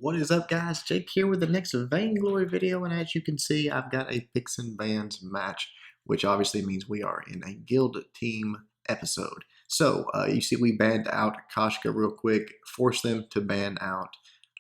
What is up, guys? Jake here with the next Vainglory video, and as you can see, I've got a Picks and Bans match, which obviously means we are in a guild team episode. So, you see we banned out Koshka real quick, forced them to ban out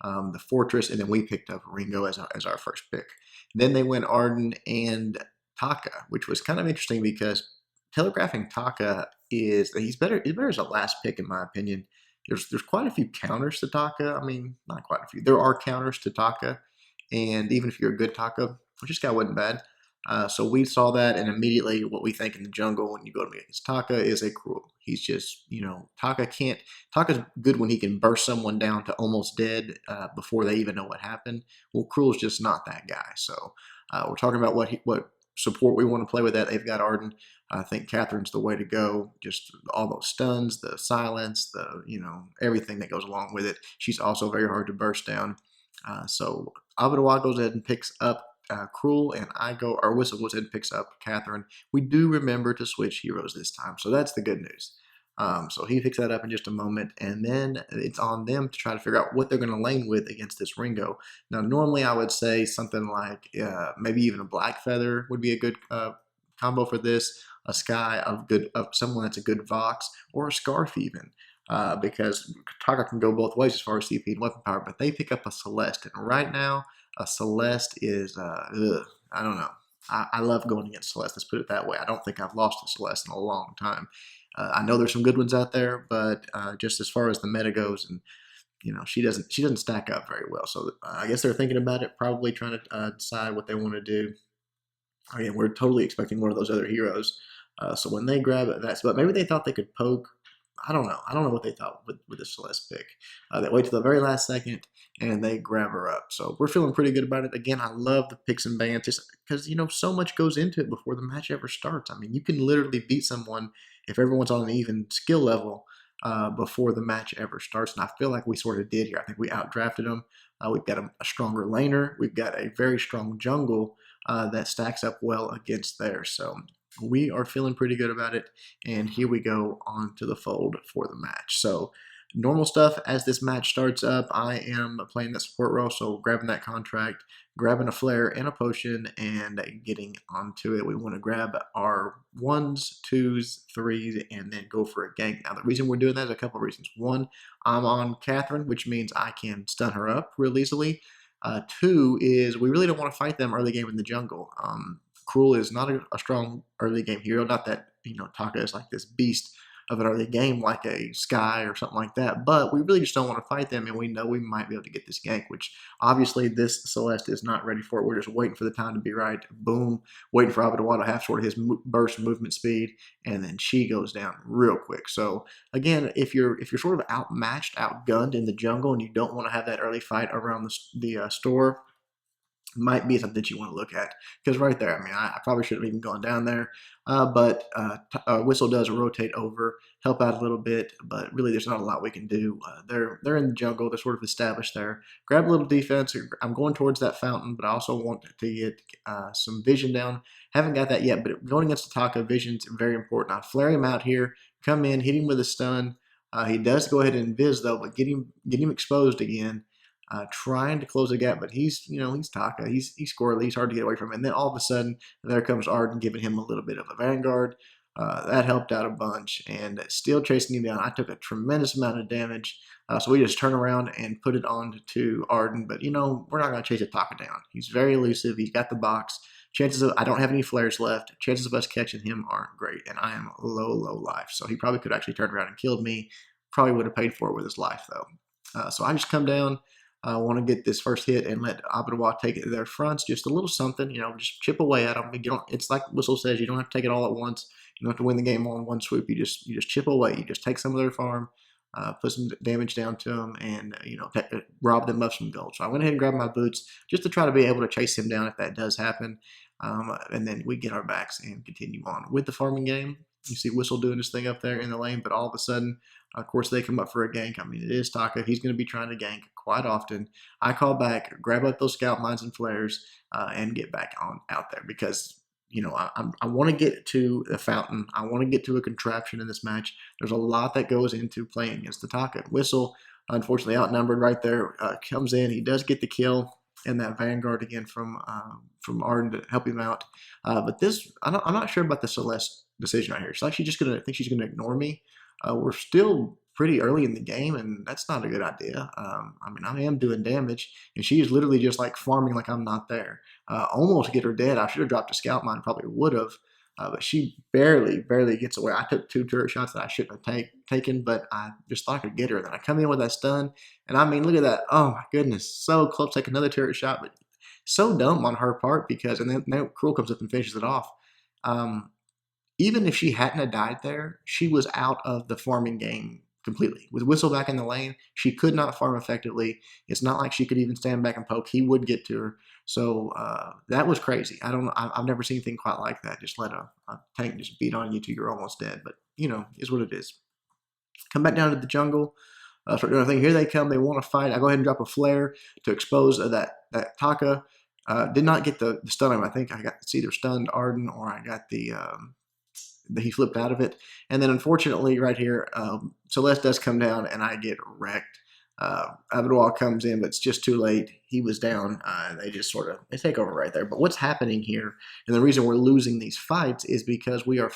the Fortress, and then we picked up Ringo as our first pick. Then they went Arden and Taka, which was kind of interesting because telegraphing Taka he's better as a last pick in my opinion. There's quite a few counters to Taka. I mean, not quite a few. There are counters to Taka, and even if you're a good Taka, which this guy wasn't bad. So we saw that, and immediately what we think in the jungle when you go to against Taka is a cruel. He's just, Taka can't. Taka's good when he can burst someone down to almost dead before they even know what happened. Well, Cruel's just not that guy. So we're talking about what support we want to play with that. They've got Arden. I think Catherine's the way to go. Just all those stuns, the silence, everything that goes along with it. She's also very hard to burst down. So Abadawa goes ahead and picks up Cruel, and Whistle goes ahead and picks up Catherine. We do remember to switch heroes this time, so that's the good news. So he picks that up in just a moment, and then it's on them to try to figure out what they're going to lane with against this Ringo. Now, normally I would say something like maybe even a Black Feather would be a good combo for this. A Sky of someone that's a good Vox, or a Scarf even. Because Taka can go both ways as far as CP and weapon power, but they pick up a Celeste, and right now a Celeste is I don't know. I love going against Celeste. Let's put it that way. I don't think I've lost a Celeste in a long time. I know there's some good ones out there, but just as far as the meta goes, and she doesn't stack up very well. So I guess they're thinking about it, probably trying to decide what they want to do. Again, we're totally expecting one of those other heroes. So when they grab that, but maybe they thought they could poke. I don't know. I don't know what they thought with the Celeste pick. They wait till the very last second and they grab her up. So we're feeling pretty good about it. Again, I love the picks and bans just because so much goes into it before the match ever starts. I mean, you can literally beat someone if everyone's on an even skill level before the match ever starts. And I feel like we sort of did here. I think we outdrafted them. We've got a stronger laner. We've got a very strong jungle that stacks up well against theirs. So we are feeling pretty good about it, and here we go on to the fold for the match. So normal stuff as this match starts up, I am playing that support role, so grabbing that contract, grabbing a flare and a potion, and getting onto it. We want to grab our 1s, 2s, 3s, and then go for a gank. Now the reason we're doing that is a couple of reasons. One, I'm on Catherine, which means I can stun her up real easily. Two is we really don't want to fight them early game in the jungle. Cruel is not a strong early game hero. Not that Taka is like this beast of an early game like a Sky or something like that, but we really just don't want to fight them, and we know we might be able to get this gank, which obviously this Celeste is not ready for it. We're just waiting for the time to be right. Boom, waiting for Abadawa to have sort of his burst movement speed, and then she goes down real quick. So again, if you're sort of outmatched, outgunned in the jungle, and you don't want to have that early fight around the store, might be something that you want to look at, because right there, I mean, I probably should have even gone down there, but Whistle does rotate over, help out a little bit, but really there's not a lot we can do. They're in the jungle, they're sort of established there. Grab a little defense. I'm going towards that fountain, but I also want to get some vision down. Haven't got that yet, but going against Taka, vision's very important. I flare him out here, come in, hit him with a stun. He does go ahead and invis though, but get him exposed again. Trying to close the gap, but he's Taka. He's squirrely. He's hard to get away from. And then all of a sudden, there comes Arden giving him a little bit of a vanguard. That helped out a bunch, and still chasing him down. I took a tremendous amount of damage, so we just turn around and put it on to Arden. But we're not going to chase a Taka down. He's very elusive. He's got the box. Chances of I don't have any flares left. Chances of us catching him aren't great, and I am low life. So he probably could actually turn around and killed me. Probably would have paid for it with his life though. So I just come down. I want to get this first hit and let Abadawa take it to their fronts, just a little something, just chip away at them. It's like Whistle says, you don't have to take it all at once. You don't have to win the game all in one swoop. You just chip away. You just take some of their farm, put some damage down to them, and rob them of some gold. So I went ahead and grabbed my boots just to try to be able to chase him down if that does happen, and then we get our backs and continue on with the farming game. You see Whistle doing his thing up there in the lane, but all of a sudden, of course, they come up for a gank. I mean, it is Taka. He's going to be trying to gank quite often. I call back, grab up those scout mines and flares, and get back on out there because, I want to get to the fountain. I want to get to a contraption in this match. There's a lot that goes into playing against the Taka. Whistle, unfortunately outnumbered right there. Comes in, he does get the kill, and that Vanguard again from Arden to help him out. But this, I'm not sure about the Celeste decision right here. She's actually just I think she's gonna ignore me. We're still pretty early in the game, and that's not a good idea. I mean, I am doing damage, and she is literally just like farming like I'm not there. Almost get her dead. I should have dropped a scout mine, probably would have. But she barely gets away. I took 2 turret shots that I shouldn't have taken, but I just thought I could get her. Then I come in with that stun, and I mean, look at that. Oh my goodness, so close. Take another turret shot, but so dumb on her part because, and then Cruel comes up and finishes it off. Um, Even if she hadn't have died there, she was out of the farming game completely. With Whistle back in the lane, she could not farm effectively. It's not like she could even stand back and poke. He would get to her. So that was crazy. I don't know. I've never seen anything quite like that. Just let a tank just beat on you till you're almost dead. But, you know, is what it is. Come back down to the jungle. Start doing a thing. Here they come. They want to fight. I go ahead and drop a flare to expose that Taka. Did not get the stun on him. I think I got it's either stunned Arden or I got he flipped out of it. And then unfortunately right here, Celeste does come down and I get wrecked. Abdul comes in, but it's just too late. He was down. They just they take over right there. But what's happening here, and the reason we're losing these fights is because we are,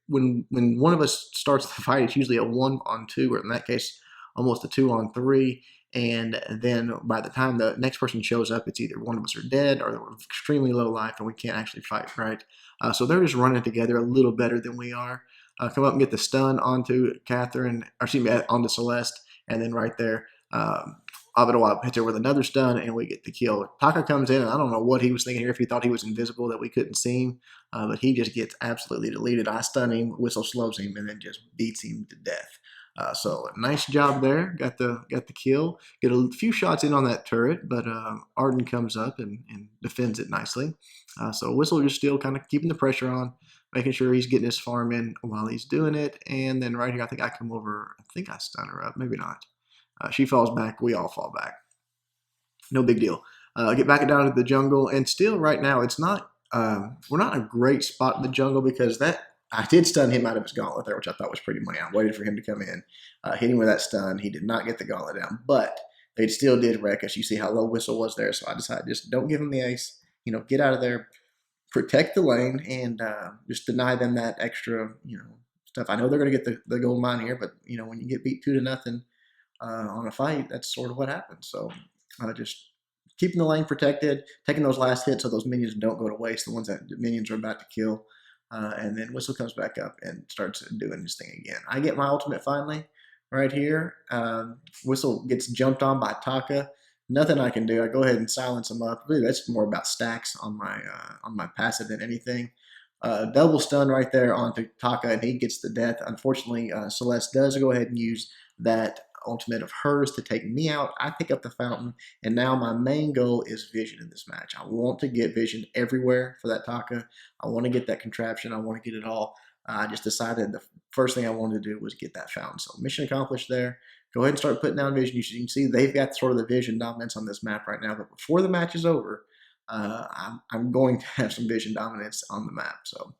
when one of us starts the fight, it's usually a 1-on-2, or in that case, almost a 2-on-3. And then by the time the next person shows up, it's either one of us are dead or we're extremely low life and we can't actually fight, right? So they're just running together a little better than we are. Come up and get the stun onto Catherine, or excuse me, onto Celeste, and then right there, Abadawab hits her with another stun, and we get the kill. Taka comes in, and I don't know what he was thinking here, if he thought he was invisible, that we couldn't see him, but he just gets absolutely deleted. I stun him, Whistle slows him, and then just beats him to death. So nice job there. Got the kill. Get a few shots in on that turret, but Arden comes up and defends it nicely. So Whistle just still kind of keeping the pressure on, making sure he's getting his farm in while he's doing it. And then right here, I think I come over. I think I stun her up. Maybe not. She falls back. We all fall back. No big deal. Get back down to the jungle, and still right now it's not. We're not in a great spot in the jungle because I did stun him out of his gauntlet there, which I thought was pretty money. I waited for him to come in, hit him with that stun. He did not get the gauntlet down, but they still did wreck us. You see how low Whistle was there, so I decided just don't give him the ace. You know, get out of there, protect the lane, and just deny them that extra, stuff. I know they're going to get the gold mine here, but when you get beat 2-0 on a fight, that's sort of what happens. So just keeping the lane protected, taking those last hits so those minions don't go to waste, the ones that the minions are about to kill. And then Whistle comes back up and starts doing his thing again. I get my ultimate finally right here. Whistle gets jumped on by Taka. Nothing I can do. I go ahead and silence him up. Really, that's more about stacks on my passive than anything. Double stun right there onto Taka, and he gets the death. Unfortunately, Celeste does go ahead and use that ultimate of hers to take me out. I pick up the fountain, and now my main goal is vision in this match. I want to get vision everywhere for that Taka. I want to get that contraption. I want to get it all. I just decided the first thing I wanted to do was get that fountain. So mission accomplished there. Go ahead and start putting down vision. You can see they've got sort of the vision dominance on this map right now, but before the match is over, I'm going to have some vision dominance on the map. So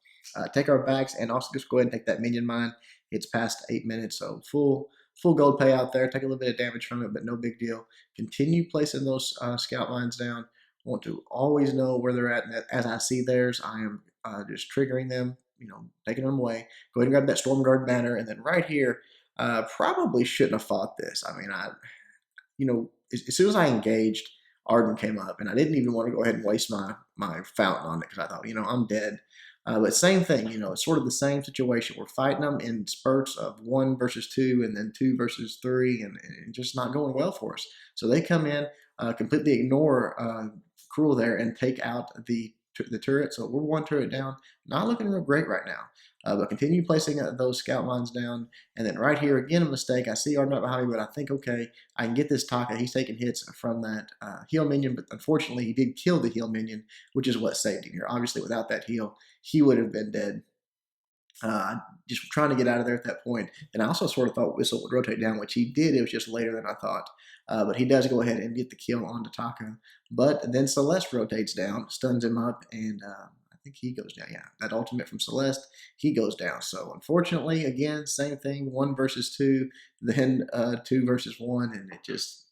take our backs, and also just go ahead and take that minion mine. It's past 8 minutes, so full gold payout there. Take a little bit of damage from it, but no big deal. Continue placing those scout lines down. Want to always know where they're at. And as I see theirs, I am just triggering them, taking them away. Go ahead and grab that Storm Guard banner. And then right here, probably shouldn't have fought this. I mean, as soon as I engaged, Arden came up, and I didn't even want to go ahead and waste my fountain on it because I thought, I'm dead. But same thing, it's sort of the same situation. We're fighting them in spurts of 1 versus 2 and then 2 versus 3 and just not going well for us. So they come in, completely ignore Cruel there and take out the turret. So we're 1 turret down. Not looking real great right now. But continue placing those scout lines down. And then right here, again, a mistake. I see Arden up behind me, but I think, okay, I can get this Taka. He's taking hits from that heal minion, but unfortunately, he did kill the heal minion, which is what saved him here. Obviously, without that heal, he would have been dead. Just trying to get out of there at that point. And I also sort of thought Whistle would rotate down, which he did. It was just later than I thought. But he does go ahead and get the kill onto Taka. But then Celeste rotates down, stuns him up, and I think he goes down. Yeah, that ultimate from Celeste, he goes down. So unfortunately, again, same thing, 1 versus 2, then 2 versus 1, and it just,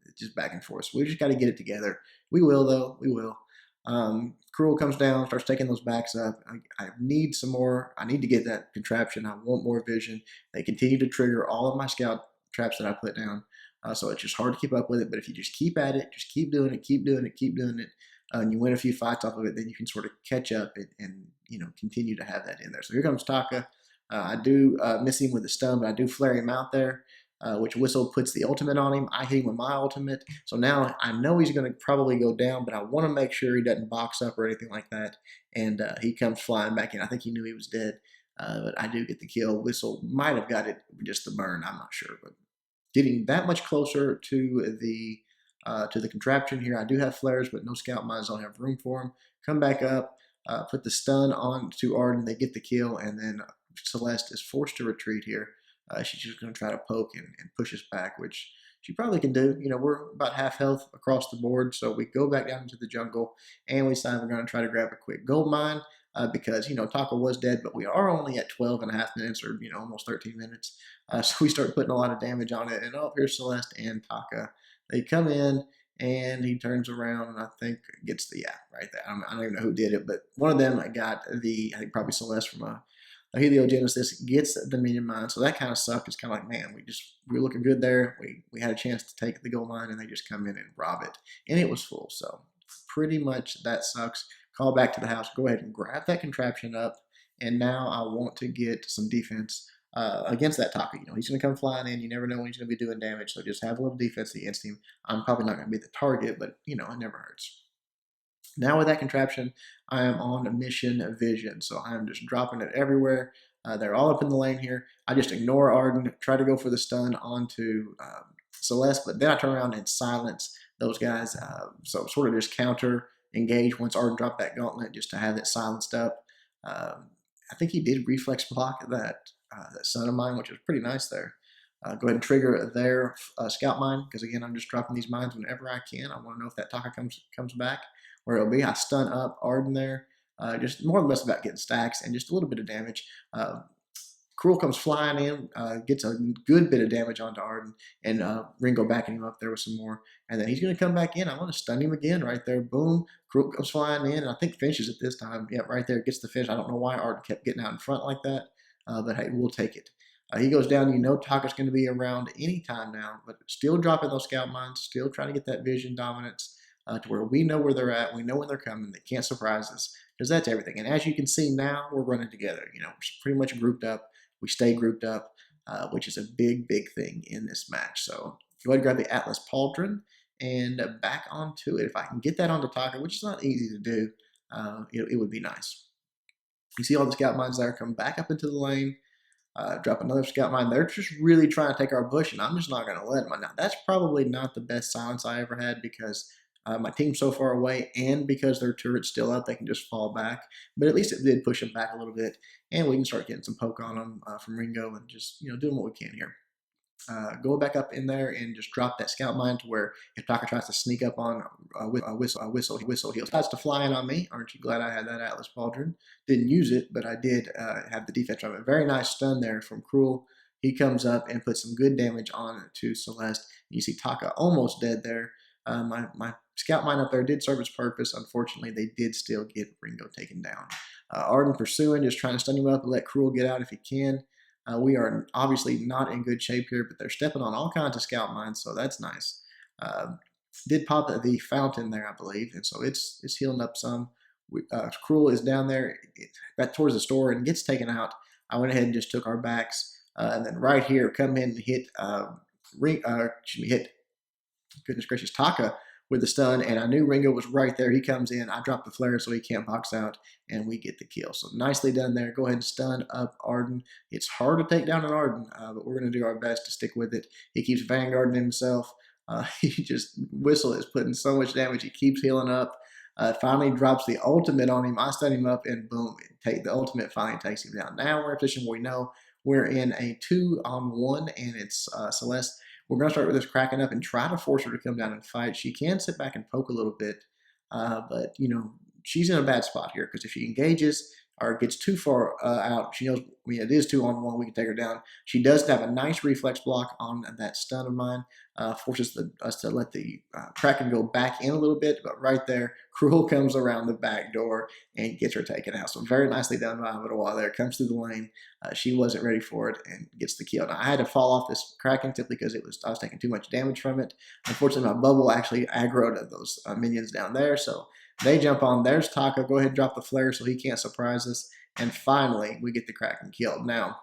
it's just back and forth. So we just got to get it together. We will, though. We will. Cruel comes down, starts taking those backs up. I need some more. I need to get that contraption. I want more vision. They continue to trigger all of my scout traps that I put down. So it's just hard to keep up with it. But if you just keep at it, just keep doing it, keep doing it, keep doing it, and you win a few fights off of it, then you can sort of catch up and continue to have that in there. So here comes Taka. I do miss him with the stun, but I do flare him out there. Which Whistle puts the ultimate on him. I hit him with my ultimate. So now I know he's going to probably go down, but I want to make sure he doesn't box up or anything like that. And he comes flying back in. I think he knew he was dead, but I do get the kill. Whistle might have got it, just the burn. I'm not sure, but getting that much closer to the contraption here. I do have flares, but no scout mines. I don't have room for them. Come back up, put the stun on to Arden. They get the kill, and then Celeste is forced to retreat here. She's just going to try to poke and push us back, which she probably can do. We're about half health across the board, so we go back down into the jungle, and we decide we're going to try to grab a quick gold mine because, Taka was dead, but we are only at 12.5 minutes or, almost 13 minutes. So we start putting a lot of damage on it, and here's Celeste and Taka. They come in, and he turns around and I think gets the, right there. I don't even know who did it, but one of them got I think probably Celeste from a heliogenesis, gets the minion mine. So that kind of sucked. It's kind of like, man, we were looking good there. We had a chance to take the gold mine, and they just come in and rob it. And it was full. So pretty much that sucks. Call back to the house. Go ahead and grab that contraption up. And now I want to get some defense against that Taka. He's going to come flying in. You never know when he's going to be doing damage. So just have a little defense against him. I'm probably not going to be the target, but, it never hurts. Now with that contraption, I am on mission vision. So I am just dropping it everywhere. They're all up in the lane here. I just ignore Arden, try to go for the stun onto Celeste, but then I turn around and silence those guys. So sort of just counter engage once Arden dropped that gauntlet just to have it silenced up. I think he did reflex block that stun of mine, which was pretty nice there. Go ahead and trigger their scout mine, because again, I'm just dropping these mines whenever I can. I want to know if that Taka comes back, where it'll be. I stun up Arden there, just more than less about getting stacks and just a little bit of damage. Cruel comes flying in, gets a good bit of damage onto Arden, and Ringo backing him up there with some more. And then he's going to come back in. I want to stun him again right there. Boom. Cruel comes flying in, and I think finishes it this time. Yep, right there. Gets the finish. I don't know why Arden kept getting out in front like that, but hey, we'll take it. He goes down. Taka's going to be around any time now, but still dropping those scout mines, still trying to get that vision dominance to where we know where they're at. We know when they're coming. They can't surprise us, because that's everything. And as you can see now, we're running together. We're pretty much grouped up. We stay grouped up, which is a big, big thing in this match. So go ahead and grab the Atlas Pauldron and back onto it. If I can get that onto Taka, which is not easy to do, it would be nice. You see all the scout mines there. Come back up into the lane. Drop another scout mine. They're just really trying to take our bush, and I'm just not going to let them. Now, that's probably not the best silence I ever had, because my team's so far away, and because their turret's still up, they can just fall back. But at least it did push them back a little bit, and we can start getting some poke on them from Ringo, and just doing what we can here. Go back up in there and just drop that scout mine to where if Taka tries to sneak up on Whistle, he decides to fly in on me. Aren't you glad I had that Atlas Pauldron? Didn't use it, but I did have the defense from it. Very nice stun there from Cruel. He comes up and puts some good damage on to Celeste. You see Taka almost dead there. My scout mine up there did serve its purpose. Unfortunately, they did still get Ringo taken down. Arden pursuing, just trying to stun him up and let Cruel get out if he can. We are obviously not in good shape here, but they're stepping on all kinds of scout mines, so that's nice. Did pop the fountain there, I believe, and so it's healing up some. Cruel is down there back towards the store and gets taken out. I went ahead and just took our backs, and then right here, come in and hit goodness gracious, Taka with the stun, and I knew Ringo was right there. He comes in, I drop the flare so he can't box out, and we get the kill. So nicely done there. Go ahead and stun up Arden. It's hard to take down an Arden, but we're going to do our best to stick with it. He keeps vanguarding himself. Whistle is putting so much damage. He keeps healing up. Finally drops the ultimate on him. I stun him up, and boom, the ultimate finally takes him down. Now we're in a position where we know we're in a 2-on-1, and it's Celeste. We're going to start with this Kraken up and try to force her to come down and fight. She can sit back and poke a little bit, but, she's in a bad spot here because if she engages or gets too far out, she knows, I mean, it is 2-on-1. We can take her down. She does have a nice reflex block on that stun of mine. Forces us to let the Kraken go back in a little bit, but right there, Cruel comes around the back door and gets her taken out. So very nicely done by Avatar there. Comes through the lane. She wasn't ready for it and gets the kill. Now, I had to fall off this Kraken simply because I was taking too much damage from it. Unfortunately, my bubble actually aggroed those minions down there, so they jump on. There's Taka. Go ahead and drop the flare so he can't surprise us. And finally, we get the Kraken killed. Now,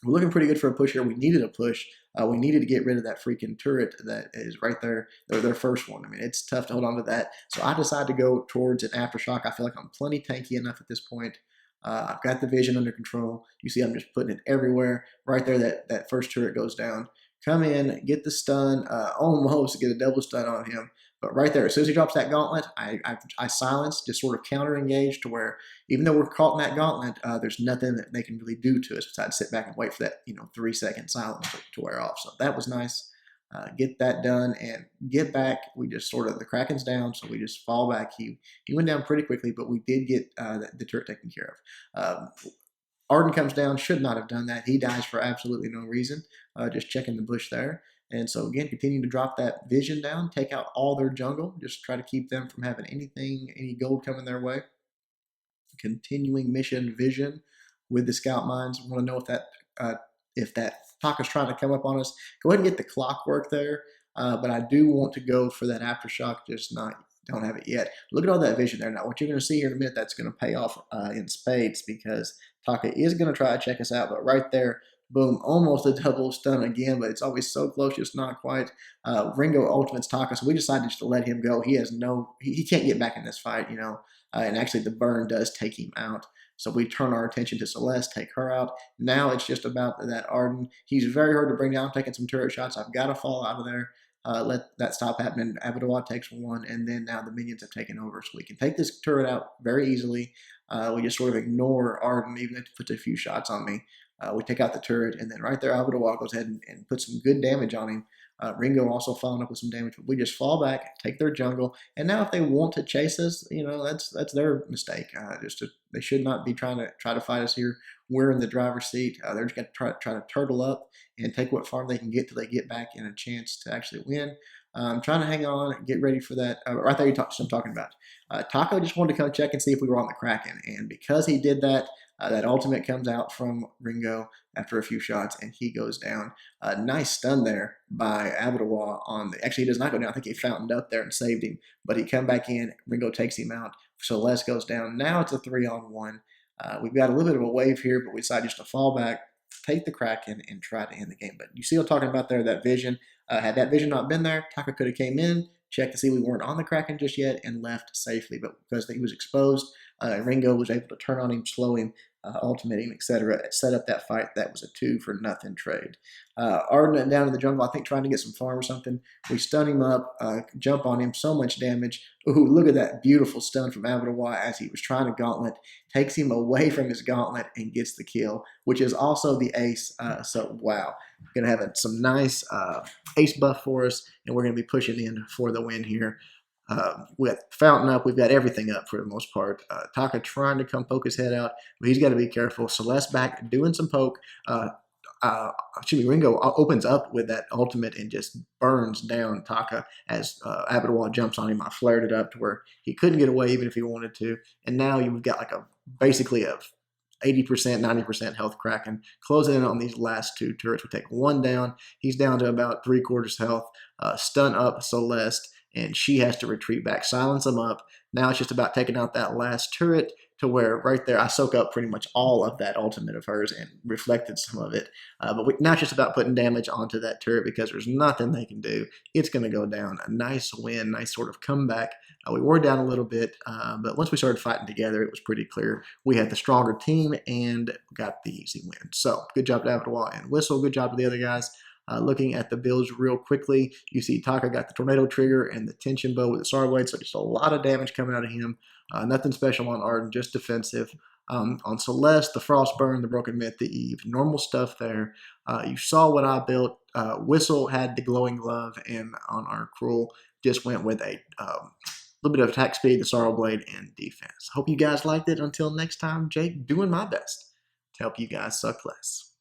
we're looking pretty good for a push here. We needed a push. We needed to get rid of that freaking turret that is right there. They're their first one. I mean, it's tough to hold on to that. So I decided to go towards an aftershock. I feel like I'm plenty tanky enough at this point. I've got the vision under control. You see I'm just putting it everywhere. Right there, that first turret goes down. Come in, get the stun, almost get a double stun on him. But right there, as soon as he drops that gauntlet, I silence, just sort of counter engage to where even though we're caught in that gauntlet, there's nothing that they can really do to us besides sit back and wait for that 3-second silence to wear off. So that was nice. Get that done and get back. We just sort of, the Kraken's down, so we just fall back. He went down pretty quickly, but we did get the turret taken care of. Arden comes down, should not have done that. He dies for absolutely no reason, just checking the bush there. And so again, continue to drop that vision down, take out all their jungle, just try to keep them from having any gold coming their way. Continuing mission vision with the scout mines. Want to know if that Taka's trying to come up on us. Go ahead and get the clockwork there, but I do want to go for that aftershock, just don't have it yet. Look at all that vision there. Now, what you're going to see here in a minute, that's going to pay off in spades because Taka is going to try to check us out, but right there, boom, almost a double stun again, but it's always so close, just not quite. Ringo ultimates Taka, so we decided just to let him go. He can't get back in this fight, and actually the burn does take him out. So we turn our attention to Celeste, take her out. Now it's just about that Arden. He's very hard to bring down, taking some turret shots. I've got to fall out of there. Let that stop happening. Avatar takes one, and then now the minions have taken over. So we can take this turret out very easily. We just sort of ignore Arden, even if he puts a few shots on me. We take out the turret, and then right there, Avatar goes ahead and puts some good damage on him. Ringo also following up with some damage. But we just fall back, take their jungle, and now if they want to chase us, that's their mistake. They should not be trying to fight us here. We're in the driver's seat. They're just going to try to turtle up and take what farm they can get till they get back in a chance to actually win. Trying to hang on, get ready for that. Right there, I'm talking about. Taco just wanted to come check and see if we were on the Kraken, and because he did that, that ultimate comes out from Ringo after a few shots, and he goes down. Nice stun there by Avatar on the. Actually, he does not go down. I think he fountained up there and saved him, but he come back in. Ringo takes him out. Celeste goes down. Now it's a 3-on-1. We've got a little bit of a wave here, but we decide just to fall back, take the Kraken, and try to end the game. But you see what I'm talking about there, that vision. Had that vision not been there, Taka could have came in, checked to see we weren't on the Kraken just yet, and left safely. But because he was exposed, Ringo was able to turn on him, slow him, ultimate him, etc. Set up that fight. That was a 2-for-nothing trade. Arden down in the jungle, I think trying to get some farm or something. We stun him up, jump on him, so much damage. Ooh, look at that beautiful stun from Avatar as he was trying to gauntlet. Takes him away from his gauntlet and gets the kill, which is also the ace. So, wow. Going to have some nice ace buff for us, and we're going to be pushing in for the win here. We got Fountain up. We've got everything up for the most part. Taka trying to come poke his head out, but he's got to be careful. Celeste back doing some poke. Ringo opens up with that ultimate and just burns down Taka as Avatar jumps on him. I flared it up to where he couldn't get away even if he wanted to. And now you've got like basically a 80%, 90% health Kraken. Closing in on these last two turrets. We take one down. He's down to about 3/4 health. Stun up Celeste, and she has to retreat back. Silence him up. Now it's just about taking out that last turret to where right there I soak up pretty much all of that ultimate of hers and reflected some of it. But now it's just about putting damage onto that turret because there's nothing they can do. It's going to go down. A nice win, nice sort of comeback. We were down a little bit, but once we started fighting together, it was pretty clear we had the stronger team and got the easy win. So good job to Avatar and Whistle. Good job to the other guys. Looking at the builds real quickly, you see Taka got the tornado trigger and the tension bow with the Star Blade, so just a lot of damage coming out of him. Nothing special on Arden, just defensive. On Celeste, the Frostburn, the Broken Myth, the Eve, normal stuff there. You saw what I built. Whistle had the glowing glove, and on our Cruel just went with a little bit of attack speed, the Sorrow Blade, and defense. Hope you guys liked it. Until next time, Jake, doing my best to help you guys suck less.